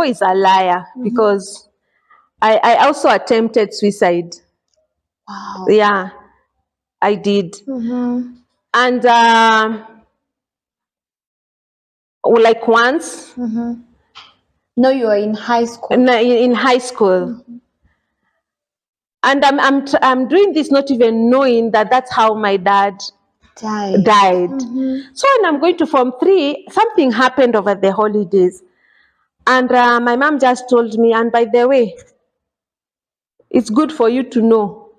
is a liar because I also attempted suicide. Wow. Yeah, I did. And like once. No, you are in high school. In high school. And I'm doing this not even knowing that that's how my dad died. So when I'm going to Form 3, something happened over the holidays. And my mom just told me, and by the way, it's good for you to know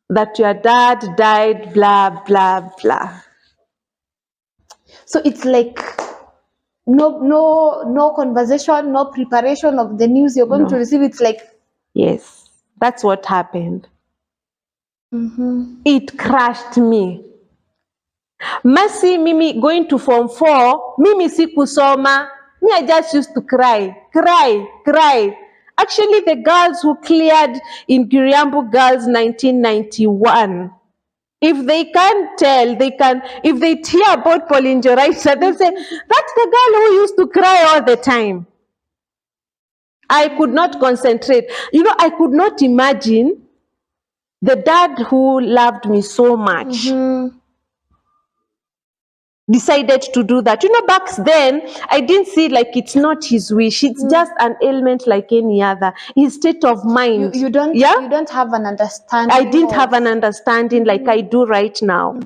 that your dad died, blah, blah, blah. So it's like no conversation, no preparation of the news you're going to receive. It's like, yes, that's what happened. It crushed me. Mercy, Mimi going to Form 4, Mimi sikusoma. Me, I just used to cry. Actually, the girls who cleared in Giriambu Girls 1991, if they can't tell, if they hear about Pauline Joraisa, they'll say, that's the girl who used to cry all the time. I could not concentrate. I could not imagine the dad who loved me so much decided to do that. Back then, I didn't see like it's not his wish. It's just an ailment like any other. His state of mind. You don't have an understanding. I didn't have an understanding like I do right now.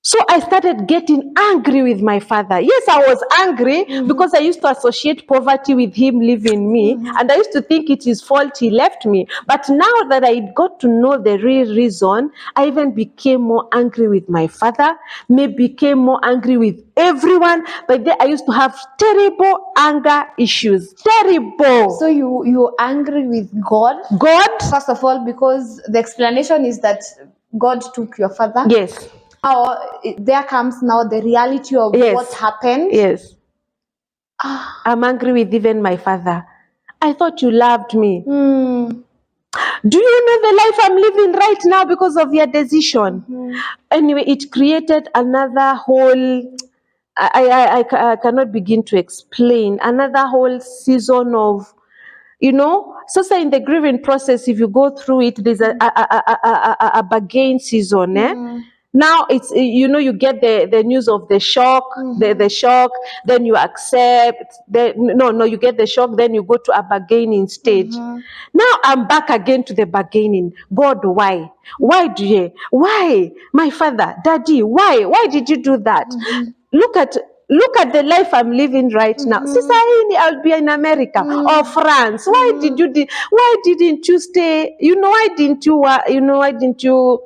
So I started getting angry with my father. Yes, I was angry because I used to associate poverty with him leaving me. And I used to think it's his fault he left me. But now that I got to know the real reason, I even became more angry with my father, became more angry with everyone. But then I used to have terrible anger issues. Terrible. So you're angry with God? God? First of all, because the explanation is that God took your father. Yes. There comes now the reality of what happened. Yes. I'm angry with even my father. I thought you loved me. Do you know the life I'm living right now because of your decision? Anyway, it created another whole, I cannot begin to explain, another whole season of, so in the grieving process, if you go through it, there's a bargain season. Now it's, you get the news of the shock, the shock, then you accept, you get the shock, then you go to a bargaining stage. Now I'm back again to the bargaining. God, why? Why do you? Why? My father, daddy, why? Why did you do that? Look at the life I'm living right now. Sister, I'll be in America or France. Why did you? Why didn't you stay? Why didn't you? Why didn't you?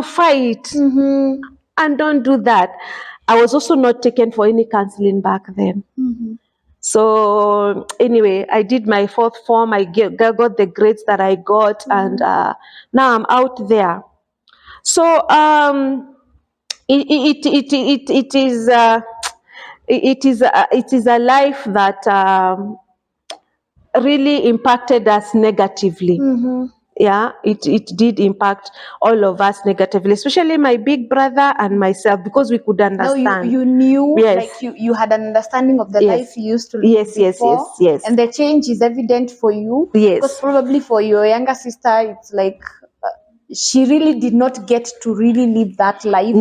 Fight and don't do that. I was also not taken for any counseling back then. So anyway, I did my 4th form. I got the grades that I got, and now I'm out there. So it is a life that really impacted us negatively. Yeah, it did impact all of us negatively, especially my big brother and myself, because we could understand. No, you knew, like you had an understanding of the life you used to live before. Yes. And the change is evident for you. Yes. Because probably for your younger sister, it's like she really did not get to really live that life.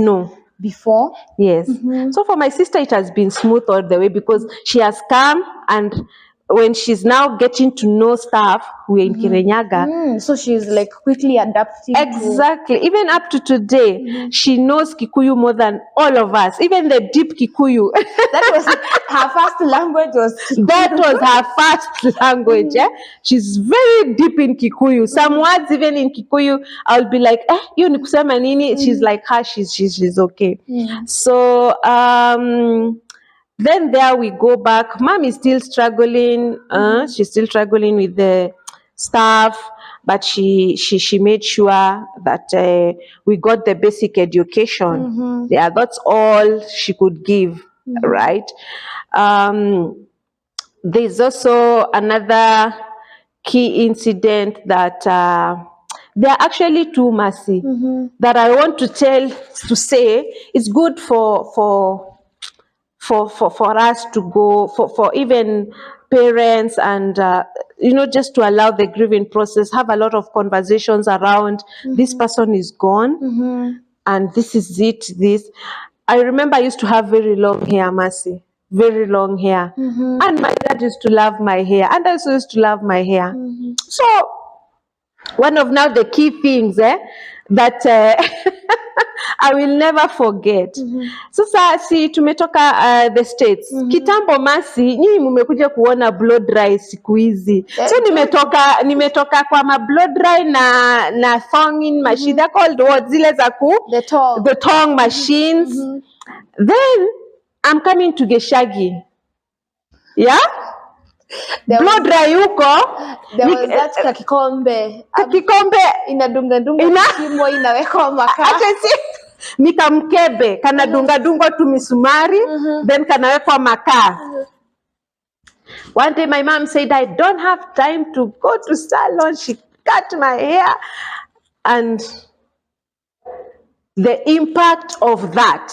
Before. Yes. So for my sister, it has been smooth all the way because she has come, and when she's now getting to know stuff, we're in Kirinyaga. So she's like quickly adapting. Exactly. Even up to today, she knows Kikuyu more than all of us, even the deep Kikuyu. That was her first language. That was her first language. She's very deep in Kikuyu. Some words, even in Kikuyu, I'll be like, you ni kusema nini? She's like, she's okay. So, then there we go back. Mom is still struggling. She's still struggling with the stuff, but she made sure that we got the basic education. Yeah, that's all she could give, right? There's also another key incident that there are actually two, Mercy, that I want to say it's good for for us to go, for even parents and just to allow the grieving process, have a lot of conversations around this person is gone and this is it. I remember I used to have very long hair, Mercy, very long hair, and my dad used to love my hair, and I also used to love my hair. So one of now the key things that I will never forget. Sasa si tumetoka the States. Kitambo Masi, nyinyi mmekuja kuona blow dry siku hizi. So nimetoka kwa ma blow dry na thonging machine. They're called what? Zile za the tongue machines. Then I'm coming to get shaggy. Yeah? Blow dry huko. There was that kakikombe inadunga kimo inawekwa makaa. Nikamkebe kana dunga tu misumari, then kanawekwa makaa. One day my mom said, I don't have time to go to salon. She cut my hair, and the impact of that,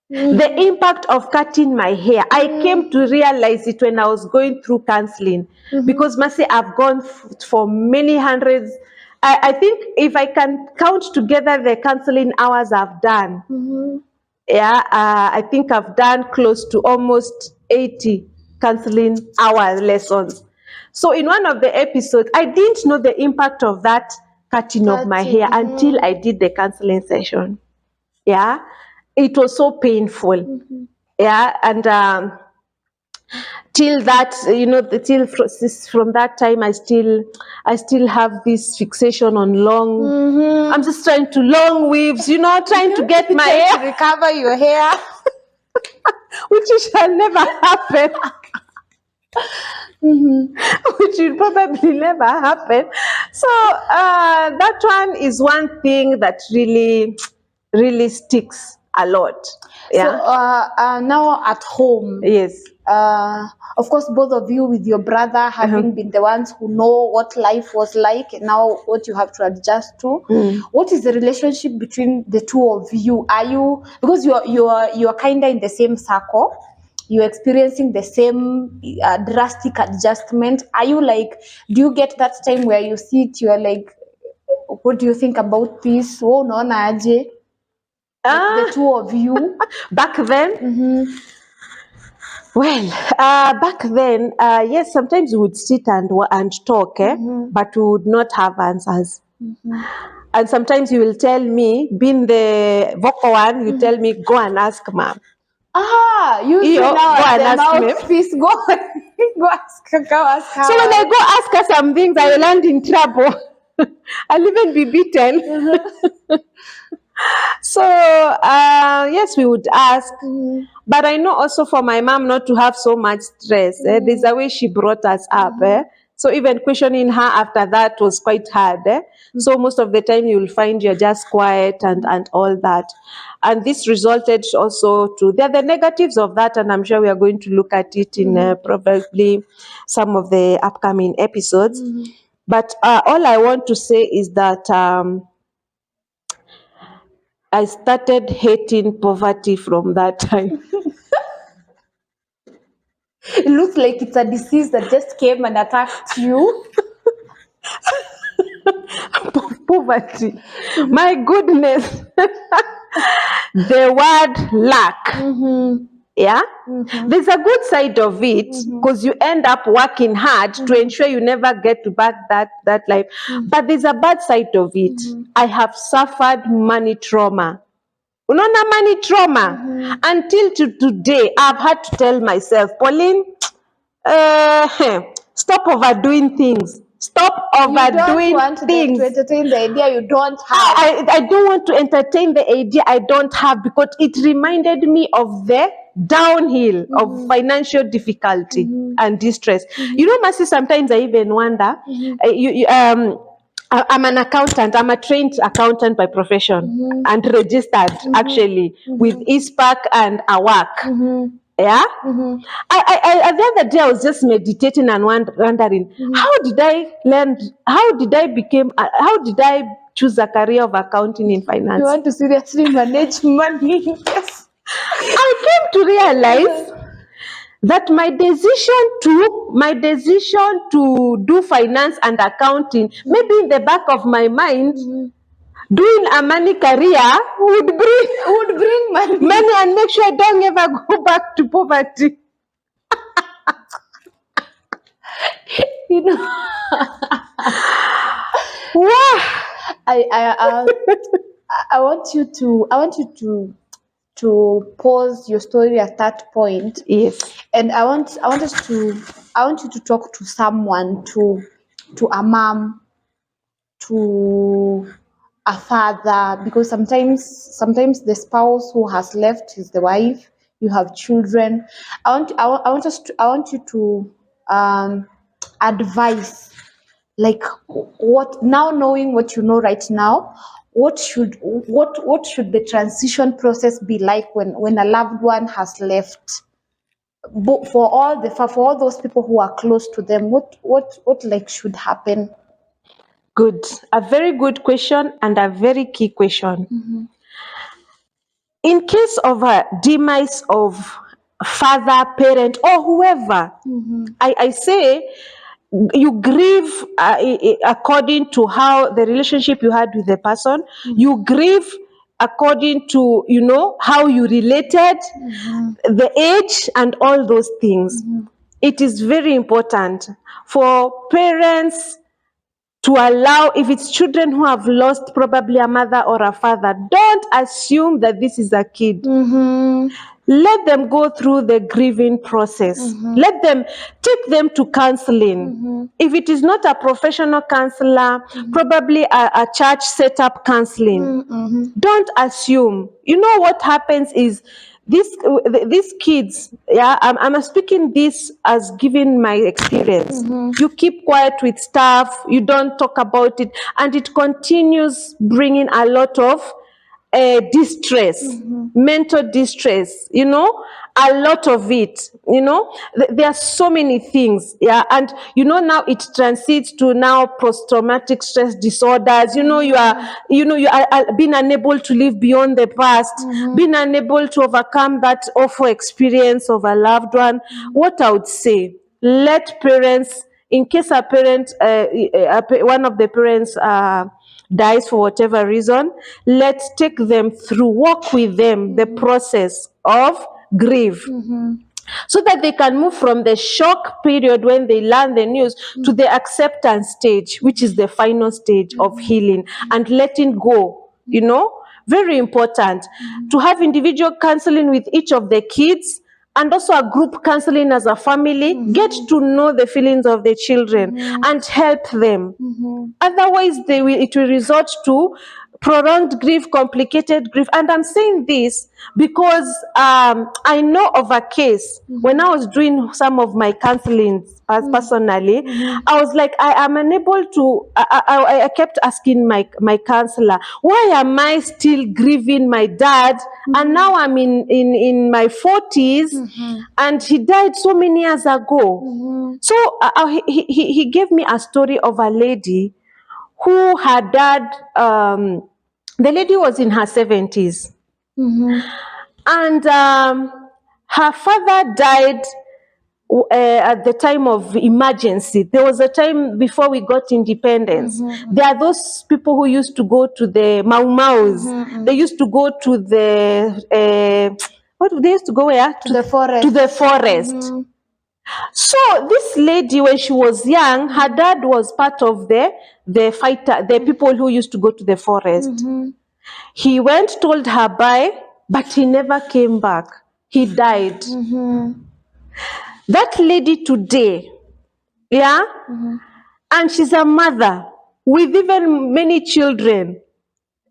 the impact of cutting my hair, I came to realize it when I was going through counseling. Because Mercy, I've gone for many hundreds. I think if I can count together the counseling hours I've done, I think I've done close to almost 80 counseling hour lessons. So in one of the episodes, I didn't know the impact of that cutting of my hair until I did the counseling session. Yeah, it was so painful. Yeah, and till that, till from that time, I still have this fixation on long. I'm just trying to long weaves, trying to get my hair to recover your hair, which shall never happen. Which will probably never happen. So that one is one thing that really, really sticks a lot. Yeah. So now at home, yes. Of course, both of you with your brother having been the ones who know what life was like, now what you have to adjust to. What is the relationship between the two of you? Are you, because you are kind of in the same circle, you're experiencing the same drastic adjustment. Are you like, do you get that time where you sit, you're like, what do you think about this? Oh, no, Naje. The two of you. Back then? Well, back then, yes, sometimes we would sit and talk, but we would not have answers. And sometimes you will tell me, being the vocal one, you tell me, go and ask mom. You now go and ask me. Please go ask her. So when I go ask her some things, I will land in trouble. I'll even be beaten. So, yes, we would ask. But I know also for my mom not to have so much stress. There's a way she brought us up. So even questioning her after that was quite hard. So most of the time you'll find you're just quiet and all that. And this resulted also to, there are the negatives of that, and I'm sure we are going to look at it in probably some of the upcoming episodes. But all I want to say is that I started hating poverty from that time. It looks like it's a disease that just came and attacked you. Poverty. My goodness. The word lack. Yeah? There's a good side of it, because you end up working hard to ensure you never get to back that life. But there's a bad side of it. I have suffered money trauma. Unaona, money trauma. Until today, I've had to tell myself, Pauline, stop overdoing things. Stop overdoing things. You don't want to entertain the idea you don't have. I don't want to entertain the idea I don't have, because it reminded me of the downhill of financial difficulty and distress. Mercy, sometimes I even wonder, I'm an accountant. I'm a trained accountant by profession and registered actually with ISPAC and AWAC. Yeah. I the other day I was just meditating and wondering, how did I learn? How did I choose a career of accounting in finance? You want to seriously manage money? Yes. I to realize that my decision to do finance and accounting, maybe in the back of my mind, doing a money career would bring money and make sure I don't ever go back to poverty. You know, Wow. I want you to pause your story at that point. Yes. And I want you to talk to someone, to a mom, to a father, because sometimes the spouse who has left is the wife. You have children. I want you to advise, like, what, now knowing what you know right now, what should the transition process be like when a loved one has left? For all those people who are close to them, what like should happen? Good. A very good question and a very key question. In case of a demise of father, parent, or whoever, I say you grieve according to how the relationship you had with the person. You grieve according to, how you related, the age, and all those things. It is very important for parents to allow, if it's children who have lost probably a mother or a father, don't assume that this is a kid. Let them go through the grieving process. Let them take them to counseling. If it is not a professional counselor, probably a church set up counseling. Don't assume. You know what happens is these kids, I'm speaking this as giving my experience. You keep quiet with stuff, you don't talk about it, and it continues bringing a lot of distress, mental distress, a lot of it, there are so many things, and now it transits to now post-traumatic stress disorders. You are being unable to live beyond the past, being unable to overcome that awful experience of a loved one. What I would say, let parents, in case a parent, one of the parents dies for whatever reason, let's take them through, walk with them the process of grief, so that they can move from the shock period when they learn the news to the acceptance stage, which is the final stage of healing and letting go. Very important to have individual counseling with each of the kids, and also a group counseling as a family. Get to know the feelings of the children and help them. Otherwise, it will resort to prolonged grief, complicated grief. And I'm saying this because I know of a case when I was doing some of my counseling personally. I was like, I am unable to, I kept asking my counselor, why am I still grieving my dad? And now I'm in my 40s, and he died so many years ago. So he gave me a story of a lady who her dad, the lady was in her 70s, and her father died at the time of emergency. There was a time before we got independence. There are those people who used to go to the Mau. They used to go to the they used to go where? To the forest. To the forest. So this lady, when she was young, her dad was part of the fighter, the people who used to go to the forest. He went, told her bye, but he never came back. He died. That lady today, and she's a mother with even many children.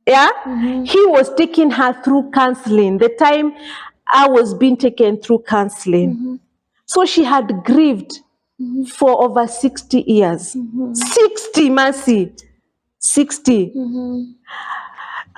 He was taking her through counseling, the time I was being taken through counseling. So she had grieved for over 60 years. 60, Mercy. 60.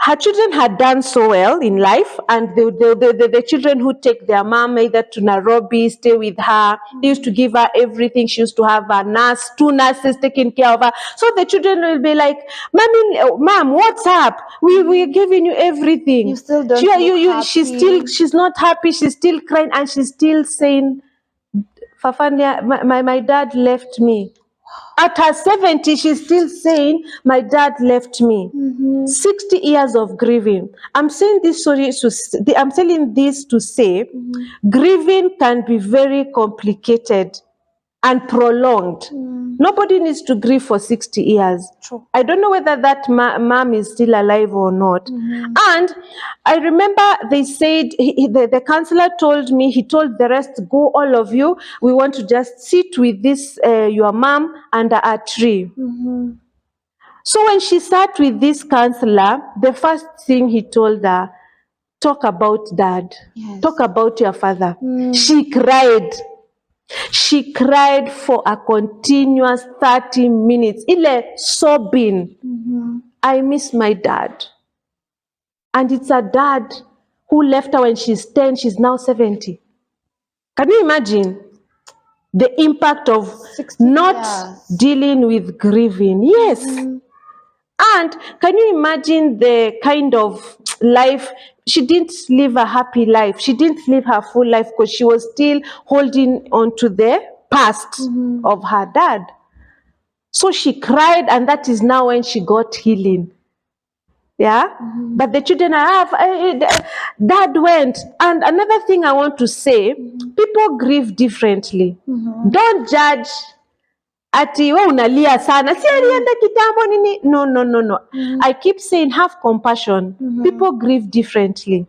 her children had done so well in life, and the children who take their mom either to Nairobi, stay with her, they used to give her everything. She used to have a nurse, 2 nurses taking care of her. So the children will be like, Mom, what's up? We're giving you everything. You still don't look happy. She's not happy. She's still crying, and she's still saying, Fafania, my dad left me. At her 70, she's still saying, my dad left me. 60 years of grieving. I'm saying this I'm telling this to say, grieving can be very complicated and prolonged. Nobody needs to grieve for 60 years. True. I don't know whether that mom is still alive or not. And I remember they said, the counselor told me, he told the rest, go all of you, we want to just sit with this, your mom under a tree. So when she sat with this counselor, the first thing he told her, talk about dad. Yes. Talk about your father. She cried. She cried for a continuous 30 minutes. Ile sobbing. I miss my dad. And it's a dad who left her when she's 10, she's now 70. Can you imagine the impact of not dealing with grieving? Yes. And can you imagine the kind of life? She didn't live a happy life. She didn't live her full life because she was still holding on to the past of her dad. So she cried, and that is now when she got healing. Yeah? But the children dad went. And another thing I want to say, people grieve differently. Don't judge. Ati we unalia sana, si alienda kitambo nini? No. I keep saying, have compassion. People grieve differently.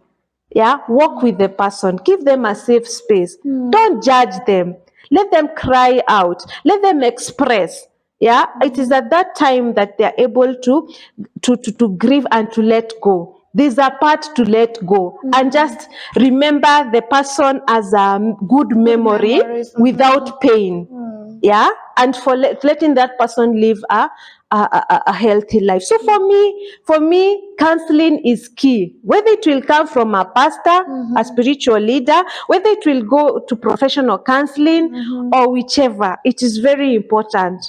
Yeah, walk with the person, give them a safe space. Don't judge them. Let them cry out. Let them express. Yeah, it is at that time that they are able to grieve and to let go. There's a part to let go, and just remember the person as a good memory without pain. Yeah, and for letting that person live a healthy life. So for me, counseling is key. Whether it will come from a pastor, a spiritual leader, whether it will go to professional counseling or whichever, it is very important.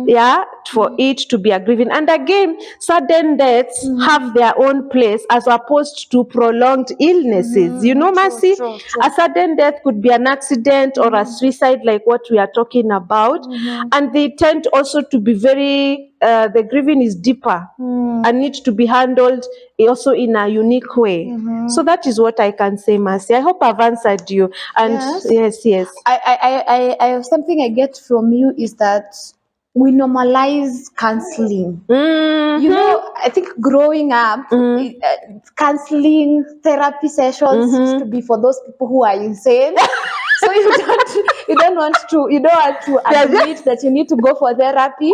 Yeah, for it to be a grieving. And again, sudden deaths have their own place as opposed to prolonged illnesses. You know, Mercy, a sudden death could be an accident or a suicide, like what we are talking about. And they tend also to be very, the grieving is deeper and needs to be handled also in a unique way. So that is what I can say, Mercy. I hope I've answered you. And yes. I have something I get from you is that we normalize counseling. You know, I think growing up, counseling therapy sessions used to be for those people who are insane. So you don't want to admit that you need to go for therapy.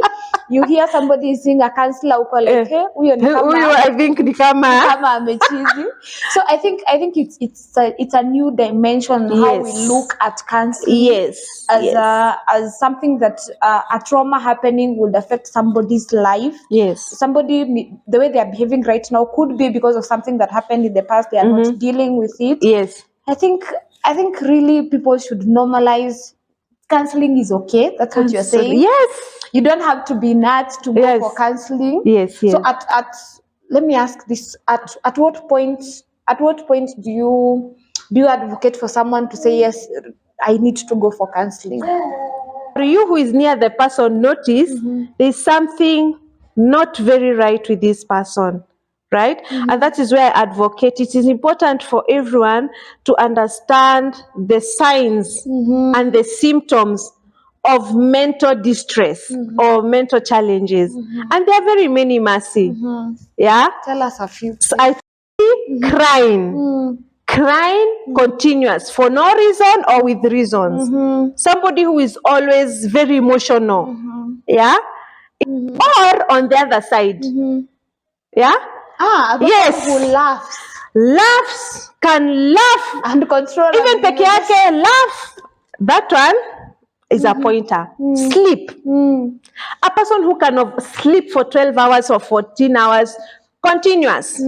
You hear somebody sing a counselor, like, hey, I think ni kama amechizi. So I think it's a new dimension how we look at counseling. As something that a trauma happening would affect somebody's life. Somebody, the way they are behaving right now could be because of something that happened in the past. They are not dealing with it. I think really people should normalize counseling is okay. That's what you're saying. Yes. You don't have to be nuts to go for counseling. So let me ask this: at what point do you advocate for someone to say, yes, I need to go for counseling? For you who is near the person, notice there's something not very right with this person. Right? And that is where I advocate. It is important for everyone to understand the signs and the symptoms of mental distress or mental challenges. And there are very many, Mercy. Yeah? Tell us a few. So I see crying continuous for no reason or with reasons. Somebody who is always very emotional. Yeah? Or on the other side. Yeah? Who laughs can laugh and control, even peke yake laugh. That one is a pointer. Sleep. A person who can sleep for 12 hours or 14 hours continuous.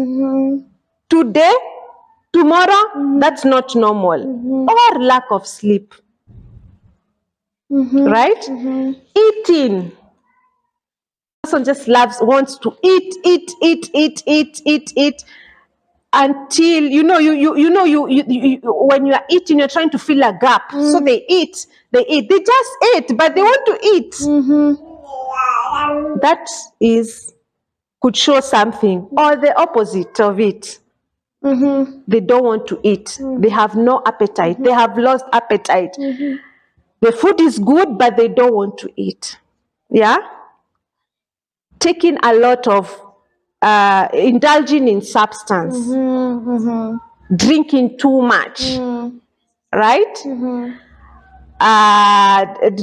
Today, tomorrow, that's not normal. Or lack of sleep. Right? Eating. Person just wants to eat until you when you are eating, you're trying to fill a gap. So they eat. They just ate, but they want to eat. That could show something, or the opposite of it. They don't want to eat. They have no appetite. They have lost appetite. The food is good, but they don't want to eat. Yeah? Taking a lot of indulging in substance, drinking too much, right?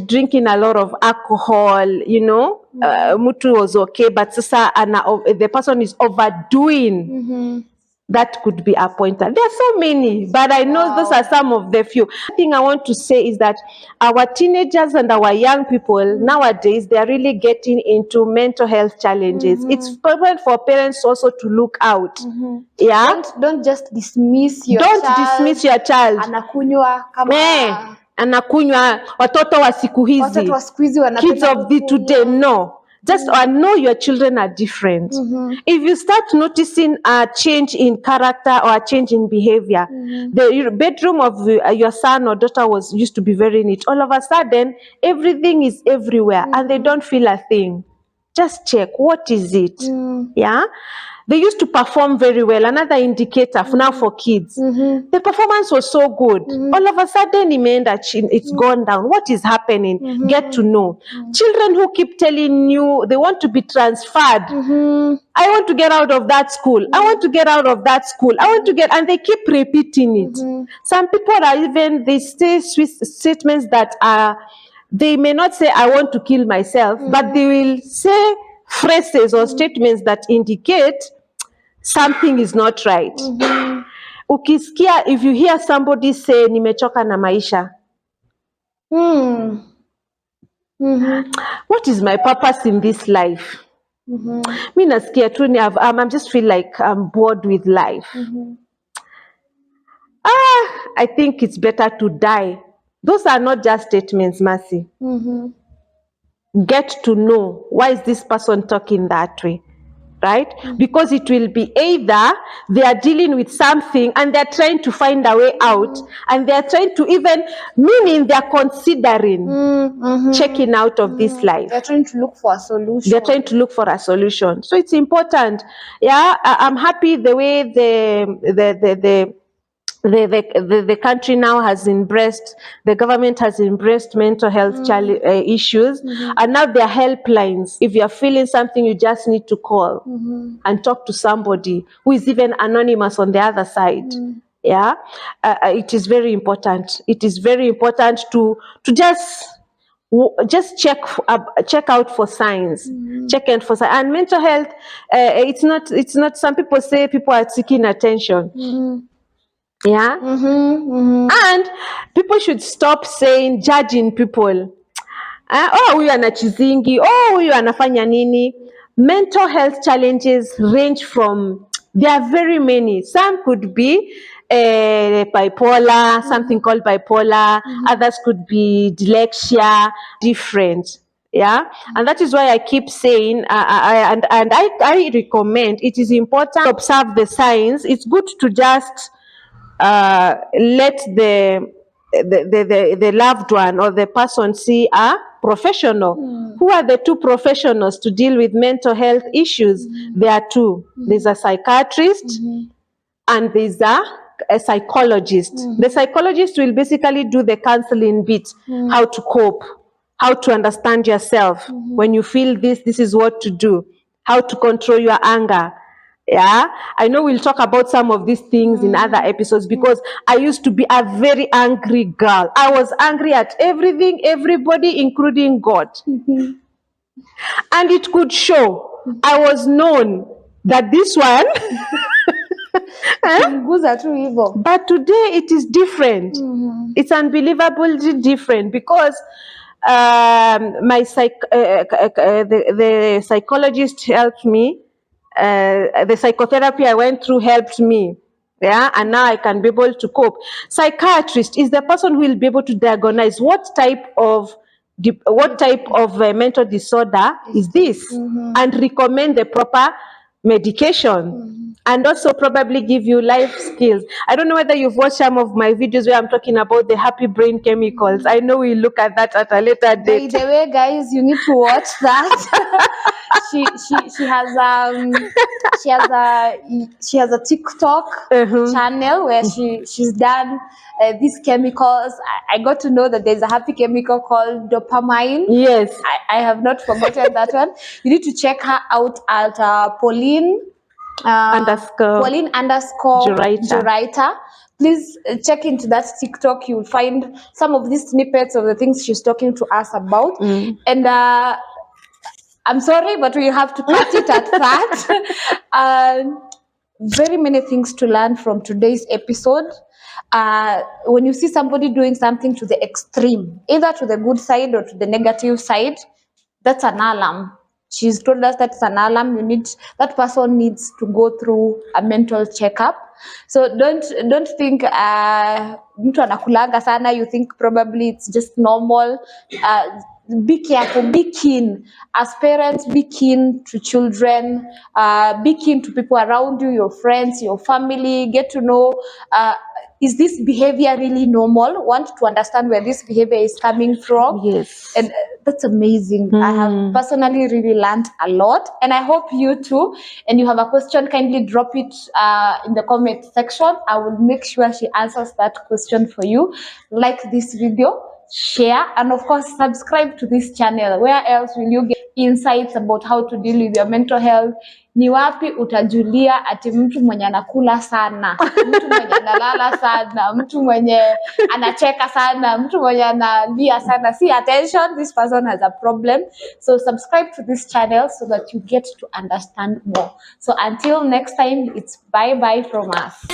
Drinking a lot of alcohol, mutu was okay, but the person is overdoing. That could be a pointer. There are so many, but I know those are some of the few. The thing I want to say is that our teenagers and our young people nowadays, they are really getting into mental health challenges. It's important for parents also to look out. Yeah, Don't just dismiss your dismiss your child. Anakunywa kama anakunywa watoto wa siku hizi, kids of the today. No. Just know your children are different. If you start noticing a change in character or a change in behavior, the bedroom of your son or daughter used to be very neat. All of a sudden, everything is everywhere and they don't feel a thing. Just check, what is it? Yeah? They used to perform very well. Another indicator now for kids. The performance was so good. All of a sudden, it's gone down. What is happening? Get to know. Children who keep telling you they want to be transferred. I want to get out of that school. I want to get out of that school. I want to get, and they keep repeating it. Some people are even, they say statements that are, they may not say, I want to kill myself, but they will say phrases or statements that indicate something is not right. Ukisikia, if you hear somebody say, nimechoka na maisha. What is my purpose in this life? Mi nasikia tu I just feel like I'm bored with life. I think it's better to die. Those are not just statements, Mercy. Get to know, why is this person talking that way? Right? Because it will be either they are dealing with something and they're trying to find a way out, and they're trying to meaning they're considering checking out of this life. They're trying to look for a solution. They're trying to look for a solution. So it's important. Yeah, I'm happy the way the country now has embraced, the government has embraced mental health issues, and now there are helplines. If you're feeling something, you just need to call and talk to somebody who is even anonymous on the other side. Yeah, it is very important. It is very important to just check out for signs. Check out for signs. And mental health, it's not. Some people say people are seeking attention. Yeah. And people should stop judging people. Huyu anachizingi, huyu anafanya nini. Mental health challenges range from, there are very many. Some could be bipolar, something called bipolar. Others could be dyslexia, different. Yeah, and that is why I keep saying, I recommend, it is important to observe the signs. It's good to just let the loved one or the person see a professional. Who are the two professionals to deal with mental health issues? There are two. There's a psychiatrist and there's a psychologist. The psychologist will basically do the counseling bit, how to cope, how to understand yourself. When you feel this is what to do, how to control your anger. Yeah, I know we'll talk about some of these things in other episodes, because I used to be a very angry girl. I was angry at everything, everybody, including God. And it could show. I was known that this one but today it is different. It's unbelievably different, because the psychologist helped me the psychotherapy I went through helped me. Yeah, and now I can be able to cope. Psychiatrist is the person who will be able to diagnose what type of mental disorder is this, and recommend the proper medication, and also probably give you life skills. I don't know whether you've watched some of my videos where I'm talking about the happy brain chemicals. I know we'll look at that at a later date. By the way, guys, you need to watch that. she has a TikTok channel where she's done these chemicals. I got to know that there's a happy chemical called dopamine. Yes, I have not forgotten that one. You need to check her out at Pauline underscore Juraita. Please check into that TikTok. You'll find some of these snippets of the things she's talking to us about. And I'm sorry, but we have to cut it at that. Very many things to learn from today's episode. When you see somebody doing something to the extreme, either to the good side or to the negative side, that's an alarm. She's told us that's an alarm. That person needs to go through a mental checkup. So don't think mtu anakulanga sana. You think probably it's just normal. Be careful, be keen. As parents, be keen to children, be keen to people around you, your friends, your family. Get to know, is this behavior really normal? Want to understand where this behavior is coming from. Yes. And that's amazing. I have personally really learned a lot, and I hope you too. And you have a question, kindly drop it in the comment section. I will make sure she answers that question for you. Like this video, share, and of course subscribe to this channel. Where else will you get insights about how to deal with your mental health? Ni wapi utajulia ati mtu mwenye anakula sana, mtu mwenye analala sana, mtu mwenye anacheka sana, mtu mwenye analia sana? See, attention, this person has a problem. So subscribe to this channel so that you get to understand more. So until next time, it's bye bye from us.